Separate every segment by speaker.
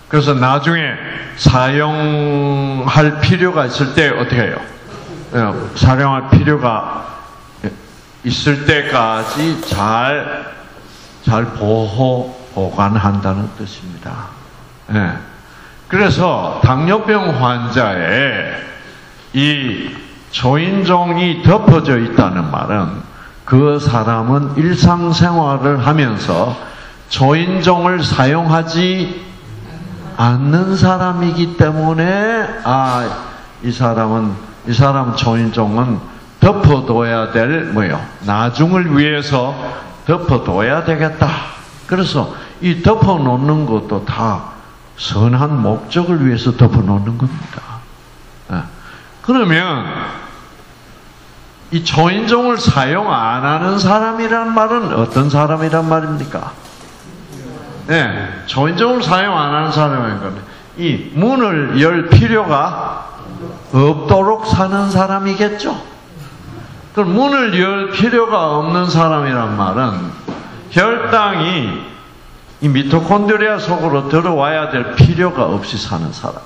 Speaker 1: 그래서 나중에 사용할 필요가 있을 때 어떻게 해요? 사용할 필요가 있을 때까지 잘 보관한다는 뜻입니다. 예. 그래서 당뇨병 환자의 이 초인종이 덮어져 있다는 말은 그 사람은 일상생활을 하면서 초인종을 사용하지 않는 사람이기 때문에 이 사람 초인종은 덮어둬야 될 뭐예요? 나중을 위해서 덮어둬야 되겠다. 그래서 이 덮어놓는 것도 다 선한 목적을 위해서 덮어놓는 겁니다. 그러면 이 초인종을 사용 안 하는 사람이란 말은 어떤 사람이란 말입니까? 네, 초인종을 사용 안 하는 사람인 건데 이 문을 열 필요가 없도록 사는 사람이겠죠. 그럼 문을 열 필요가 없는 사람이란 말은 혈당이 이 미토콘드리아 속으로 들어와야 될 필요가 없이 사는 사람이라.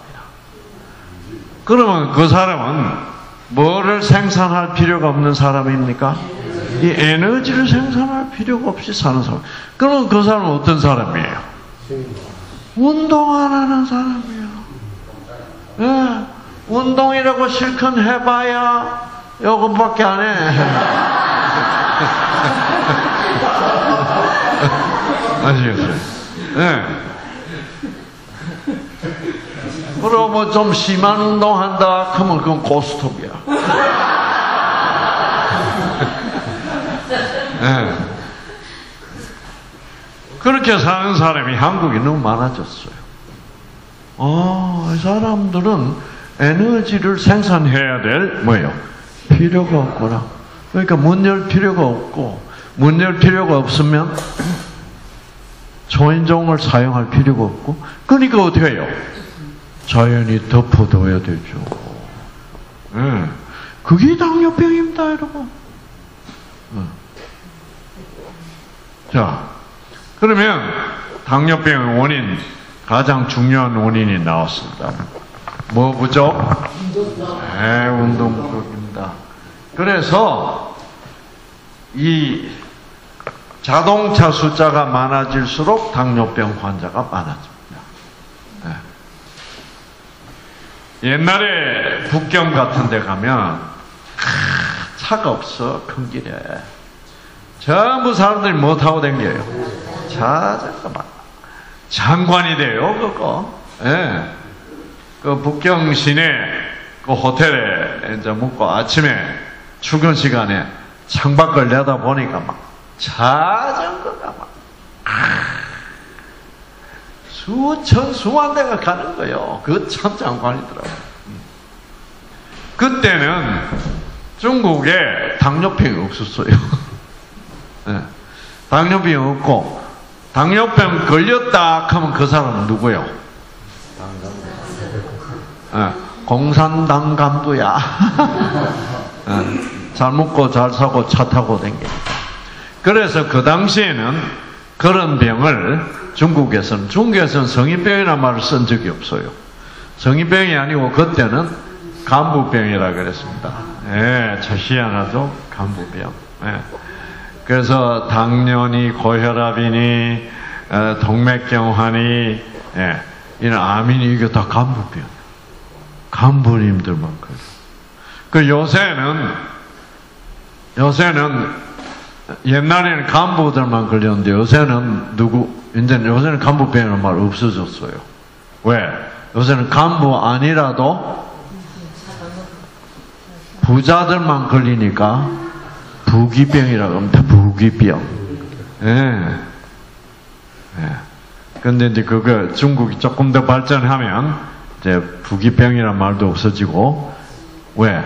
Speaker 1: 그러면 그 사람은 뭐를 생산할 필요가 없는 사람입니까? 이 에너지를 생산할 필요가 없이 사는 사람. 그러면 그 사람은 어떤 사람이에요? 운동 안 하는 사람이에요. 네, 운동이라고 실컷 해봐야 요것밖에 안 해. 아시겠어요? 네. 그럼 뭐 좀 심한 운동한다 하면 그건 고스톱이야. 네. 그렇게 사는 사람이 한국에 너무 많아졌어요. 이 사람들은 에너지를 생산해야 될 뭐예요? 필요가 없구나. 그러니까 문 열 필요가 없고, 문 열 필요가 없으면 초인종을 사용할 필요가 없고, 그러니까 어떻게 해요? 자연히 덮어둬야 되죠. 그게 당뇨병입니다, 여러분. 자, 그러면 당뇨병의 원인, 가장 중요한 원인이 나왔습니다. 뭐 부족? 네, 운동 부족입니다. 그래서 이 자동차 숫자가 많아질수록 당뇨병 환자가 많아집니다. 네. 옛날에 북경 같은 데 가면 차가 없어, 큰 길에. 전부 사람들이 뭐 타고 다녀요? 자전거만. 장관이 돼요, 그거. 예. 그 북경 시내 그 호텔에 이제 묵고 아침에 출근 시간에 창밖을 내다보니까 막 자전거가 막 수천 수만 대가 가는 거예요. 그거 참 장관이더라고요. 그때는 중국에 당뇨병이 없었어요. 네. 당뇨병이 없고, 당뇨병 걸렸다 하면 그 사람은 누구예요? 네. 공산당 간부야. 네. 잘 먹고 잘 사고 차 타고 다니니까. 그래서 그 당시에는 그런 병을 중국에서는 성인병이라는 말을 쓴 적이 없어요. 성인병이 아니고 그때는 간부병이라 그랬습니다. 예, 저 희한하죠? 간부병. 예. 그래서 당뇨니 고혈압이니 동맥경화니 이런 암이니 이게 다 간부병. 간부님들만 그래요. 그 요새는 옛날에는 간부들만 걸렸는데 요새는 요새는 간부병이라는 말 없어졌어요. 왜? 요새는 간부 아니라도 부자들만 걸리니까 부귀병이라고 합니다. 부귀병. 예. 근데 이제 그거 중국이 조금 더 발전하면 이제 부귀병이라는 말도 없어지고, 왜?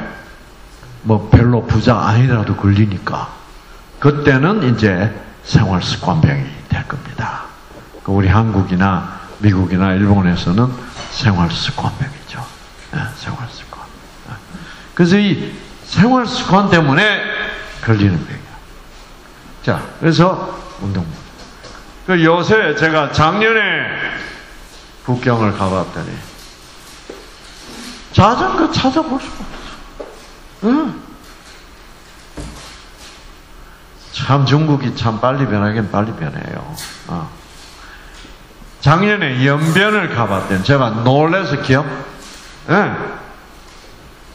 Speaker 1: 뭐 별로 부자 아니라도 걸리니까. 그때는 이제 생활습관병이 될 겁니다. 우리 한국이나 미국이나 일본에서는 생활습관병이죠. 생활습관. 그래서 이 생활습관 때문에 걸리는 병이에요. 자, 그래서 운동. 요새 제가 작년에 국경을 가봤더니 자전거 찾아볼 수가 없어. 응. 참 중국이 참 빨리 변하긴 빨리 변해요. 작년에 연변을 가봤더니 제가 놀라서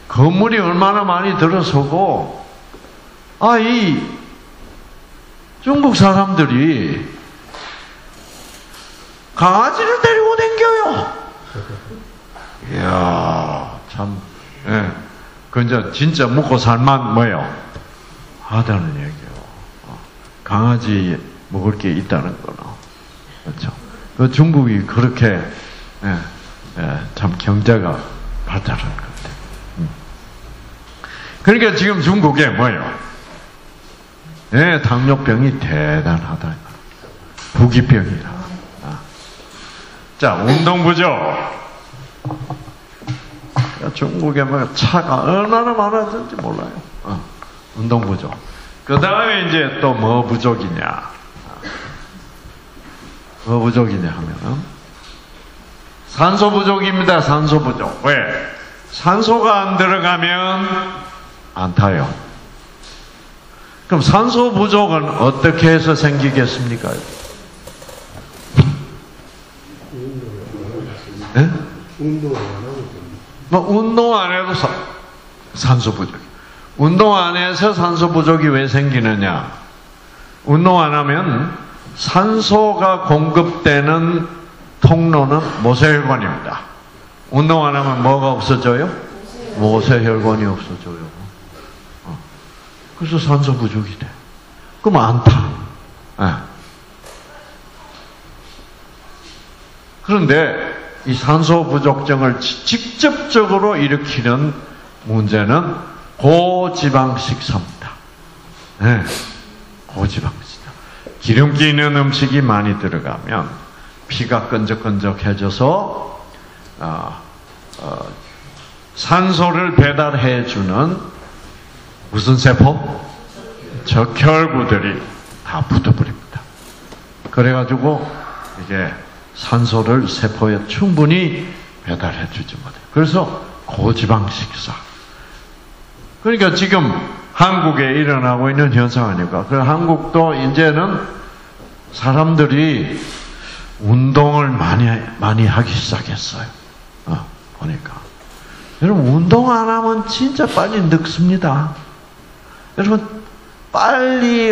Speaker 1: 건물이 얼마나 많이 들어서고, 이 중국 사람들이 강아지를 데리고 댕겨요. 이야, 참, 그 이제 진짜 먹고 살만 하다는 얘기예요. 강아지 먹을 게 있다는 거는. 그렇죠. 그 중국이 그렇게, 참 경제가 발달한 것 같아요. 그러니까 지금 중국에 당뇨병이 대단하다. 부기병이라. 자, 운동 부족. 중국에 차가 얼마나 많아졌는지 몰라요. 운동 부족. 그 다음에 이제 또 뭐 부족이냐. 뭐 부족이냐 하면은, 산소 부족입니다. 산소 부족. 왜? 산소가 안 들어가면 안 타요. 그럼 산소 부족은 어떻게 해서 생기겠습니까? 네? 운동 안 해도 산소 부족. 운동 안 해서 산소 부족이 왜 생기느냐? 운동 안 하면 산소가 공급되는 통로는 모세혈관입니다. 운동 안 하면 뭐가 없어져요? 모세혈관이 없어져요. 그래서 산소 부족이 돼. 그럼 안 타. 그런데 이 산소 부족증을 직접적으로 일으키는 문제는 고지방 식사입니다. 고지방 식사. 기름기 있는 음식이 많이 들어가면 피가 끈적끈적해져서 산소를 배달해주는 무슨 세포? 적혈구들이 다 붙어버립니다. 그래가지고 이게 산소를 세포에 충분히 배달해주지 못해요. 그래서 고지방 식사. 그러니까 지금 한국에 일어나고 있는 현상 아닙니까? 그래서 한국도 이제는 사람들이 운동을 많이 하기 시작했어요. 보니까. 여러분, 운동 안 하면 진짜 빨리 늙습니다. 여러분, 빨리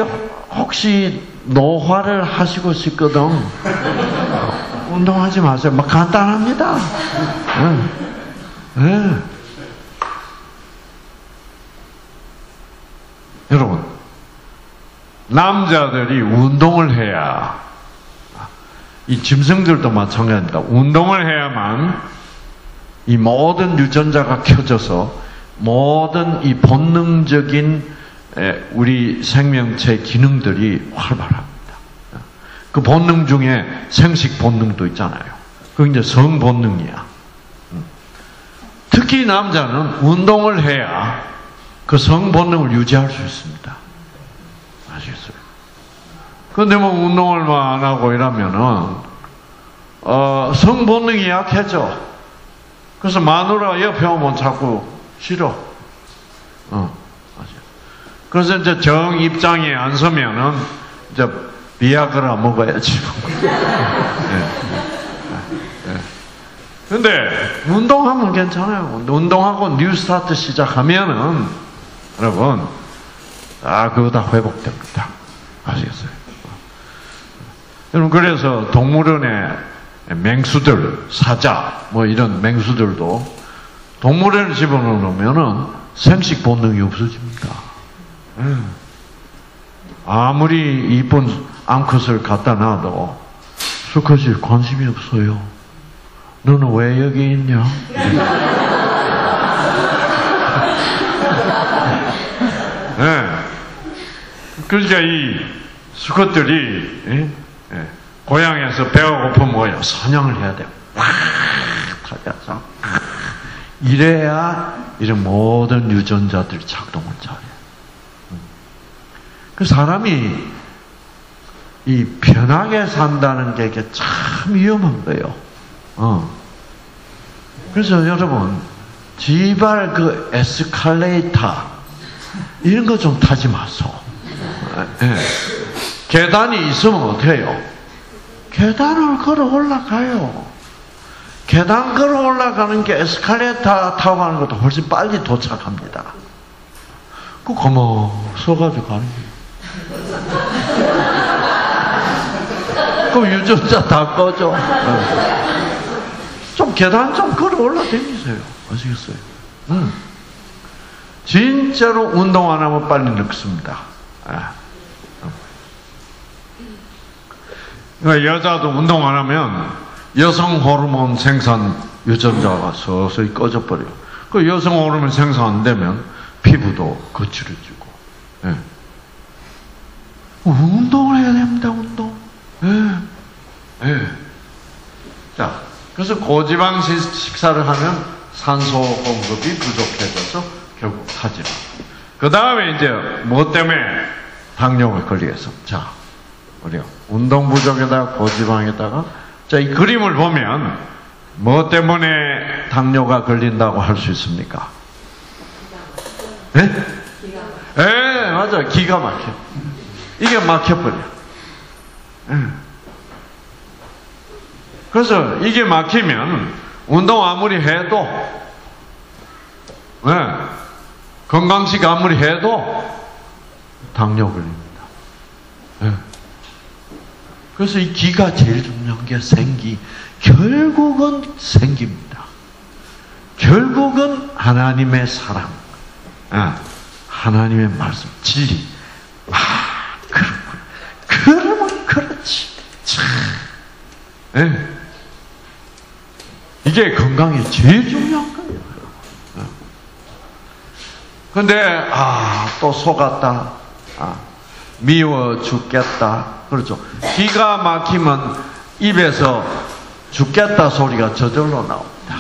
Speaker 1: 혹시 노화를 하시고 싶거든. 운동하지 마세요. 간단합니다. 여러분, 남자들이 운동을 해야, 이 짐승들도 마찬가지입니다. 운동을 해야만 이 모든 유전자가 켜져서 모든 이 본능적인 우리 생명체 기능들이 활발합니다. 그 본능 중에 생식 본능도 있잖아요. 그게 이제 성 본능이야. 특히 남자는 운동을 해야 그 성 본능을 유지할 수 있습니다. 아시겠어요? 근데 뭐 운동을 안 하고 이러면은 성 본능이 약해져. 그래서 마누라 옆에 오면 자꾸 싫어. 그래서 이제 정 입장에 안 서면은 이제 비아그라 먹어야지. 근데 운동하면 괜찮아요. 운동하고 뉴스타트 시작하면은 여러분 그거 다 회복됩니다. 아시겠어요? 여러분, 그래서 동물원에 맹수들, 사자 뭐 이런 맹수들도 동물원에 집어넣으면은 생식 본능이 없어집니다. 아무리 이쁜 암컷을 갖다 놔도 수컷이 관심이 없어요. 너는 왜 여기 있냐? 그러니까 이 수컷들이 고향에서 배가 고프면 뭐예요? 사냥을 해야 돼요. 찾아서 이래야 이런 모든 유전자들이 작동을 잘해요. 그 사람이 이 편하게 산다는 게 이게 참 위험한 거예요. 그래서 여러분, 제발 그 에스컬레이터 이런 거 좀 타지 마소. 예. 계단이 있으면 어떻게 해요? 계단을 걸어 올라가요. 계단 걸어 올라가는 게 에스컬레이터 타고 가는 것도 훨씬 빨리 도착합니다. 그 가만 서가지고 가는 거예요. 그 유전자 다 꺼져. 좀 계단 좀 걸어 올라다니세요. 아시겠어요? 진짜로 운동 안 하면 빨리 늙습니다. 그러니까 여자도 운동 안 하면 여성 호르몬 생산 유전자가 서서히 꺼져버려요. 그 여성 호르몬 생산 안 되면 피부도 거칠어지고. 예. 운동을 해야 됩니다. 운동. 예. 예. 자, 그래서 고지방 식사를 하면 산소 공급이 부족해져서 결국 타지라. 그 다음에 이제 뭐 때문에 당뇨가 걸리겠어? 자, 우리가 운동 부족에다가 고지방에다가, 자, 이 그림을 보면 뭐 때문에 당뇨가 걸린다고 할 수 있습니까? 예? 예, 맞아. 기가 막혀. 이게 막혀버려. 예. 그래서 이게 막히면 운동 아무리 해도, 예, 건강식 아무리 해도 당뇨 걸립니다. 예. 그래서 이 기가 제일 중요한 게 결국은 생깁니다. 결국은 하나님의 사랑, 하나님의 말씀, 진리. 그러면 그렇지. 참. 네. 이게 건강에 제일 중요한 거예요. 근데, 또 속았다. 미워 죽겠다. 그렇죠. 기가 막히면 입에서 죽겠다 소리가 저절로 나옵니다.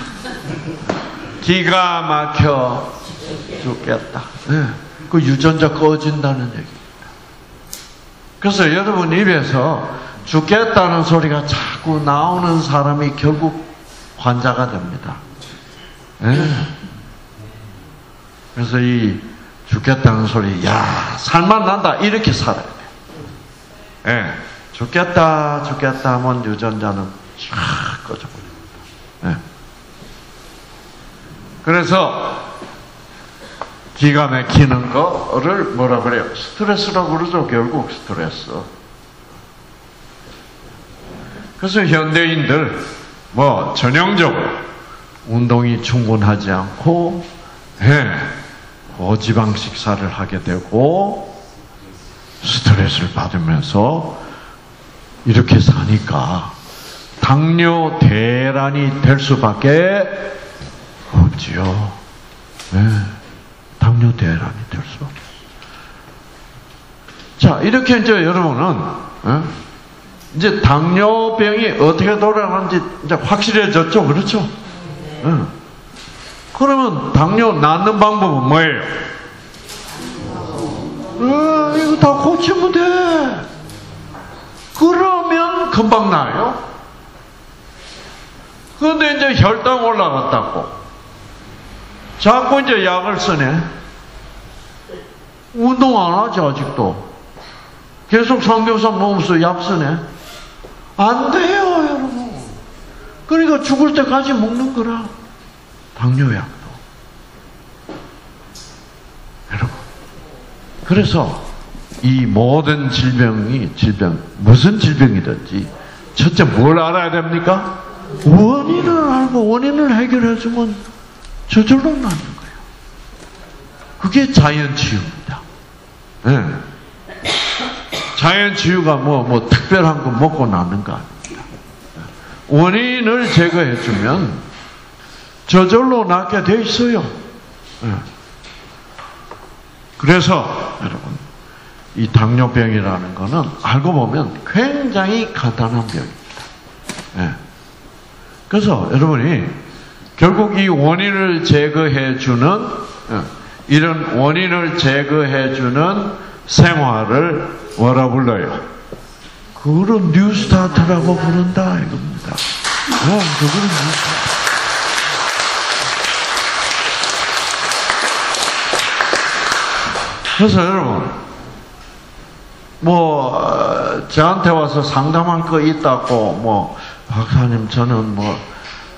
Speaker 1: 기가 막혀 죽겠다. 네. 그 유전자 꺼진다는 얘기입니다. 그래서 여러분 입에서 죽겠다는 소리가 자꾸 나오는 사람이 결국 환자가 됩니다. 네. 그래서 이 죽겠다는 소리, 야, 살만 난다. 이렇게 살아야 돼. 예. 죽겠다 하면 유전자는 쫙 꺼져버립니다. 예. 그래서 기가 막히는 거를 뭐라 그래요? 스트레스라고 그러죠. 결국 스트레스. 그래서 현대인들 전형적으로 운동이 충분하지 않고, 예, 고지방 식사를 하게 되고 스트레스를 받으면서 이렇게 사니까 당뇨 대란이 될 수밖에 없지요. 네, 당뇨 대란이 될 수 없어요. 자, 이렇게 이제 여러분은 이제 당뇨병이 어떻게 돌아가는지 이제 확실해졌죠, 그렇죠? 그러면 당뇨 낫는 방법은 뭐예요? 이거 다 고치면 돼. 그러면 금방 나아요. 그런데 이제 혈당 올라갔다고 자꾸 이제 약을 쓰네. 운동 안 하지 아직도. 계속 삼겹살 먹으면서 약 쓰네. 안 돼요, 여러분. 그러니까 죽을 때까지 먹는 거라. 당뇨약도. 여러분. 그래서 이 모든 무슨 질병이든지 첫째 뭘 알아야 됩니까? 원인을 알고 원인을 해결해주면 저절로 낫는 거예요. 그게 자연치유입니다. 네. 자연치유가 특별한 거 먹고 낫는 거 아닙니다. 원인을 제거해주면 저절로 낫게 돼 있어요. 네. 그래서 여러분, 이 당뇨병이라는 거는 알고 보면 굉장히 간단한 병입니다. 네. 그래서 여러분이 결국 이 원인을 제거해주는, 이런 원인을 제거해주는 생활을 뭐라 불러요? 그걸 뉴스타트라고 부른다 이겁니다. 그거는 그래서 여러분, 저한테 와서 상담할 거 있다고, 박사님, 저는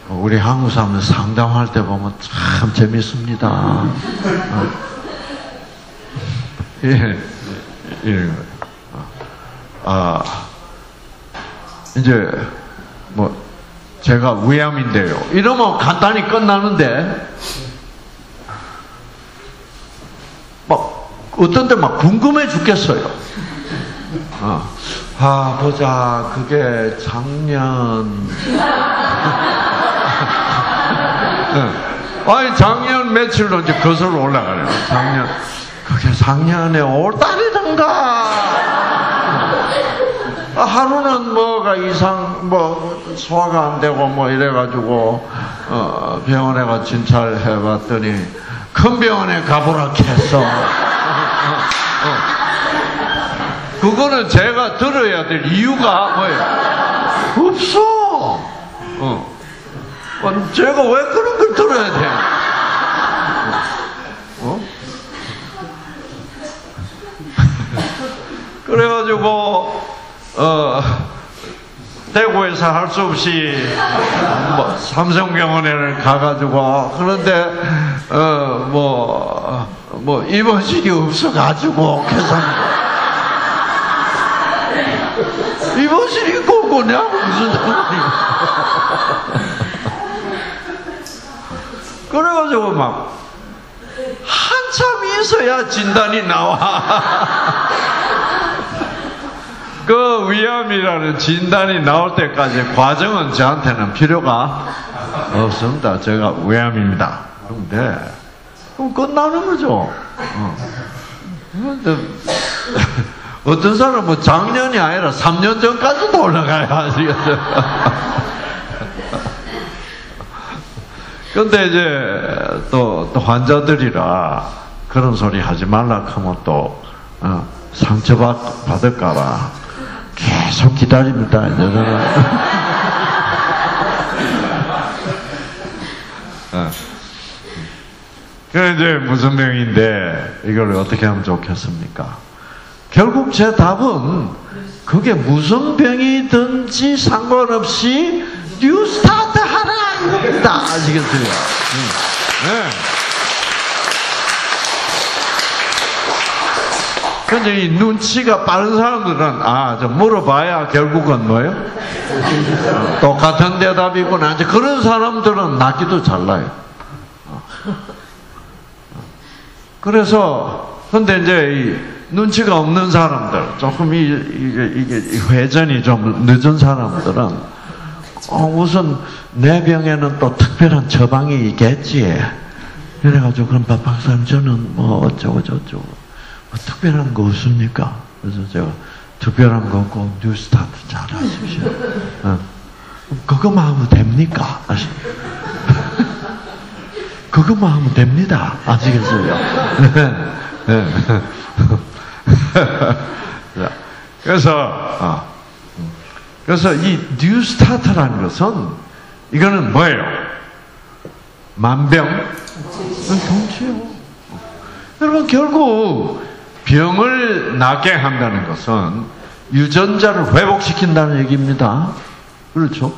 Speaker 1: 우리 한국 사람들 상담할 때 보면 참 재밌습니다. 예, 이런 거예요. 이제, 제가 위암인데요. 이러면 간단히 끝나는데, 어떤 때 궁금해 죽겠어요. 보자. 그게 작년. 작년 며칠로 이제 거슬러 올라가요. 그게 작년에 5월달이던가. 하루는 뭐가 소화가 안 되고 이래가지고, 병원에 가 진찰해봤더니, 큰 병원에 가보라 했어. 그거는 제가 들어야 될 이유가 뭐예요? 없어. 제가 왜 그런 걸 들어야 돼? 그래가지고 대구에서 할 수 없이 삼성병원에 가가지고, 그런데 입원실이 없어가지고 입원실이 있고 뭐냐? 무슨 상관이야? 그래가지고 한참 있어야 진단이 나와. 그 위암이라는 진단이 나올 때까지 과정은 저한테는 필요가 없습니다. 제가 위암입니다. 그런데 그럼 끝나는 거죠. 어떤 사람은 작년이 아니라 3년 전까지도 올라가야 하시겠어요. 근데 이제 또 환자들이라 그런 소리 하지 말라 하면 또 상처받을까봐 계속 기다립니다. 그 이제 무슨 병인데 이걸 어떻게 하면 좋겠습니까? 결국 제 답은 그게 무슨 병이든지 상관없이 뉴스타트 하라 이겁니다. 아시겠어요? 네. 근데 이 눈치가 빠른 사람들은 좀 물어봐야 결국은 뭐예요? 똑같은 대답이구나. 이제 그런 사람들은 낫기도 잘 나요. 그래서 근데 이제 이 눈치가 없는 사람들, 조금 이게 회전이 좀 늦은 사람들은 우선 내 병에는 또 특별한 처방이 있겠지. 그래가지고 그럼 박사님 저는 어쩌고 저쩌고. 특별한 거 없습니까? 그래서 제가 특별한 거 없고 뉴스타트 잘 하십시오. 그것만 하면 됩니까? 그것만 하면 됩니다. 아시겠어요? 그래서 이 뉴스타트라는 것은 이거는 뭐예요? 만병통치예요. 여러분 결국 병을 낫게 한다는 것은 유전자를 회복시킨다는 얘기입니다. 그렇죠?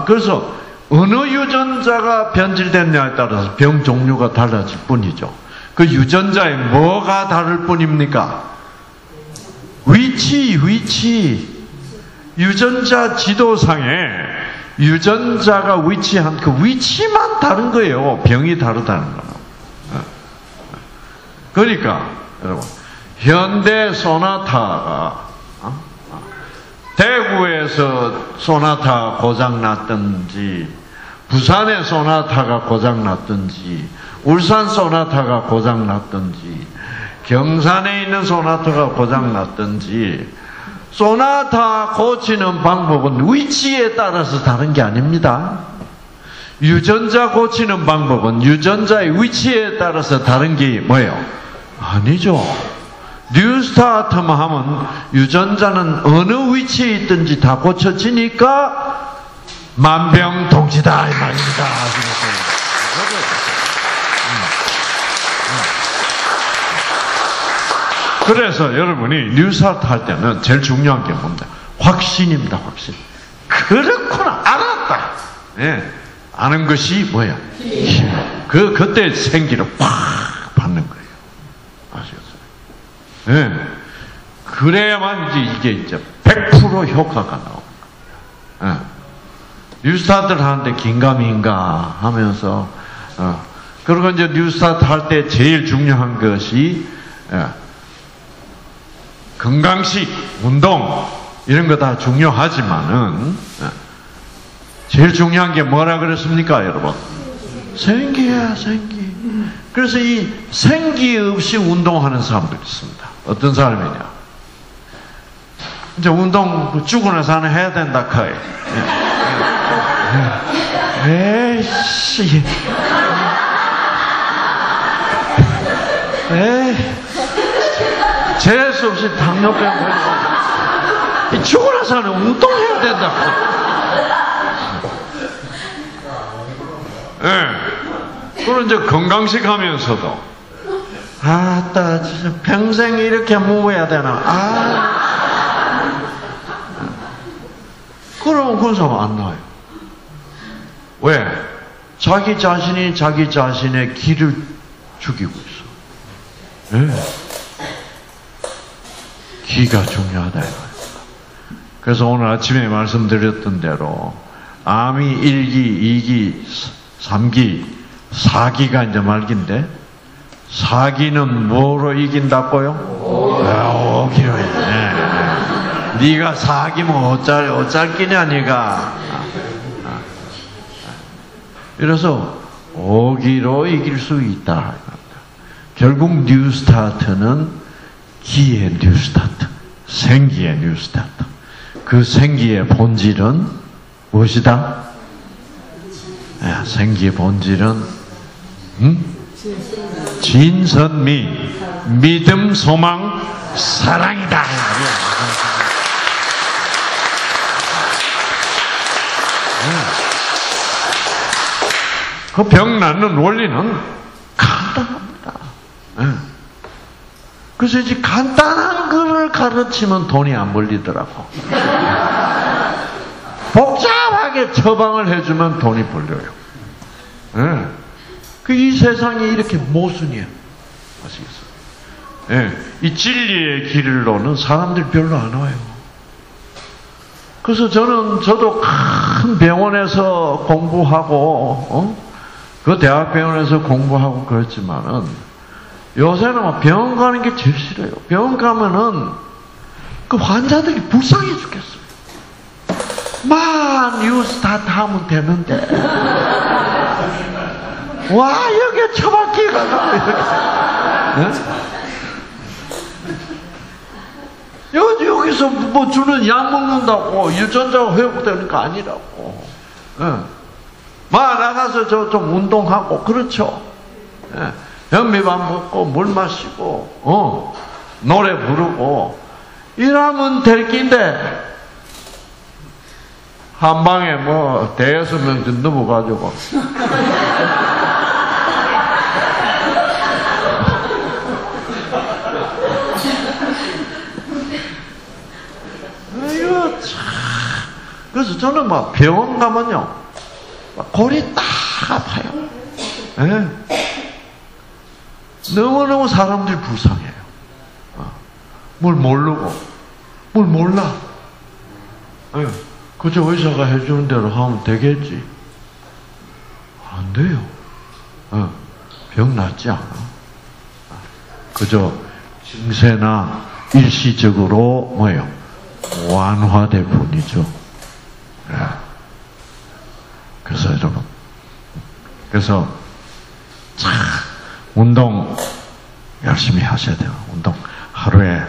Speaker 1: 그래서 어느 유전자가 변질됐냐에 따라서 병 종류가 달라질 뿐이죠. 그 유전자에 뭐가 다를 뿐입니까? 위치. 유전자 지도상에 유전자가 위치한 그 위치만 다른 거예요. 병이 다르다는 거는. 그러니까 여러분 현대 소나타가 대구에서 소나타 고장났든지 부산의 소나타가 고장났든지 울산 소나타가 고장났든지 경산에 있는 소나타가 고장났든지 소나타 고치는 방법은 위치에 따라서 다른 게 아닙니다. 유전자 고치는 방법은 유전자의 위치에 따라서 다른 게 뭐예요? 아니죠. 뉴스타트만 하면 유전자는 어느 위치에 있든지 다 고쳐지니까 만병통치다 이 말입니다. 그래서 여러분이 뉴스타트 할 때는 제일 중요한 게 뭡니까? 확신입니다. 확신. 그렇구나, 알았다. 예, 아는 것이 뭐야? 힘. 그때 생기를 팍 받는 거예요. 아시겠어요? 예. 그래야만 이게 100% 효과가 나옵니다. 예. 뉴스타트를 하는데 긴가민가 하면서, 그리고 이제 뉴스타트 할 때 제일 중요한 것이, 건강식, 운동, 이런 거 다 중요하지만은, 제일 중요한 게 뭐라 그랬습니까, 여러분? 생기야, 생기. 그래서 이 생기 없이 운동하는 사람들이 있습니다. 어떤 사람이냐? 이제 운동 죽고 나서 하나 해야 된다, 커요. 에이씨. 에이. 재수 없이 당뇨병 걸리고. 죽고 나서는 운동해야 된다. 예. 네. 그리고 이제 건강식 하면서도, 아따, 진짜 평생 이렇게 먹어야 되나. 그러면 그런 사람 안 나와요. 왜? 자기 자신이 자기 자신의 기를 죽이고 있어. 네. 기가 중요하다 이거예요. 그래서 오늘 아침에 말씀드렸던 대로 암이 1기, 2기, 3기, 4기가 이제 말기인데 4기는 뭐로 이긴다고요? 5기로 이기네. 네가 4기면 어쩔 끼냐 네가. 이래서 5기로 이길 수 있다. 결국 뉴스타트는 기의 뉴스타트, 생기의 뉴스타트. 그 생기의 본질은 무엇이다? 생기의 본질은 진선미, 믿음, 소망, 사랑이다. 그 병 낫는 원리는 간단합니다. 그래서 이제 간단한 거를 가르치면 돈이 안 벌리더라고. 복잡하게 처방을 해주면 돈이 벌려요. 이 세상이 이렇게 모순이야. 아시겠어요? 이 진리의 길로는 사람들이 별로 안 와요. 그래서 저도 큰 병원에서 공부하고, 그 대학병원에서 공부하고 그랬지만은, 요새는 병원 가는 게 제일 싫어요. 병원 가면은 그 환자들이 불쌍해 죽겠어요. 뉴스타트 하면 되는데. 와, 여기에 처박기가 나. 여기서 뭐 주는 약 먹는다고 유전자가 회복되는 거 아니라고. 나가서 좀 운동하고, 그렇죠. 현미밥 먹고 물 마시고 노래 부르고 이러면 될 낀데 한 방에 뭐 대여섯 명 좀 넘어가지고 이거 참. 그래서 저는 막 병원 가면요 골이 딱 아파요. 너무너무 사람들이 불쌍해요. 뭘 모르고, 뭘 몰라. 그저 의사가 해주는 대로 하면 되겠지. 안 돼요. 병 낫지 않아. 그저 증세나 일시적으로 뭐예요? 완화될 뿐이죠. 그래서 여러분, 운동 열심히 하셔야 돼요. 운동 하루에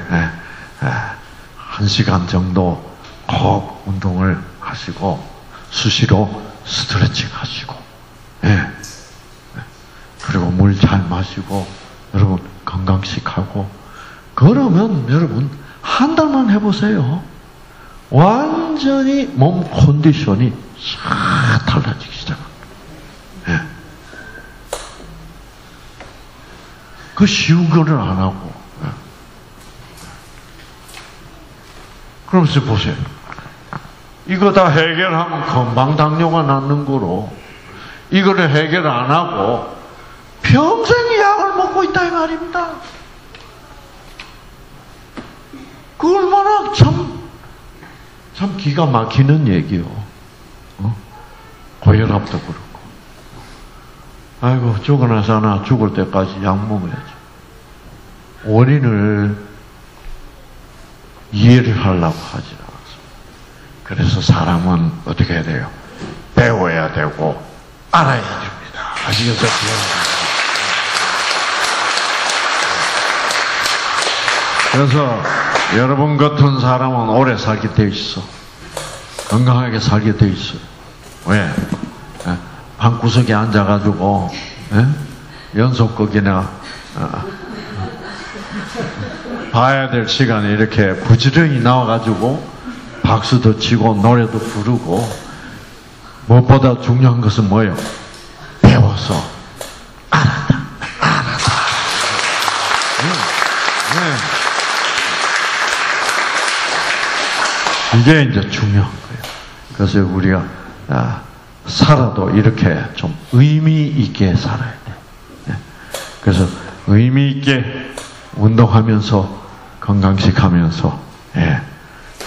Speaker 1: 1시간 정도 꼭 운동을 하시고 수시로 스트레칭 하시고 그리고 물 잘 마시고 여러분 건강식 하고 그러면 여러분 한 달만 해보세요. 완전히 몸 컨디션이 싹 달라지기 시작합니다. 예. 그 쉬운 거를 안 하고. 예. 그러면서 보세요. 이거 다 해결하면 금방 당뇨가 낫는 거로, 이거를 해결 안 하고 평생 약을 먹고 있다 이 말입니다. 그 얼마나 참 기가 막히는 얘기요. 고혈압도 그렇고. 아이고, 죽어나서나 죽을 때까지 약 먹어야지. 원인을 이해를 하려고 하지 않았습니다. 그래서 사람은 어떻게 해야 돼요? 배워야 되고 알아야 됩니다. 아시겠어요? 그래서 여러분 같은 사람은 오래 살게 돼 있어. 건강하게 살게 돼 있어요. 왜? 방구석에 앉아가지고 연속극이나 봐야 될 시간에 이렇게 부지런히 나와가지고 박수도 치고 노래도 부르고, 무엇보다 중요한 것은 뭐예요? 배워서 알았다. 이게 이제 중요한 거예요. 그래서 우리가 살아도 이렇게 좀 의미 있게 살아야 돼. 그래서 의미 있게 운동하면서 건강식하면서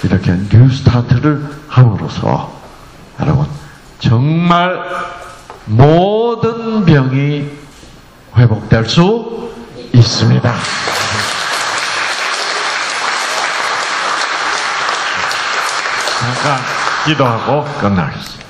Speaker 1: 이렇게 뉴 스타트를 함으로써 여러분 정말 모든 병이 회복될 수 있습니다. 잠깐 기도하고 끝나겠습니다.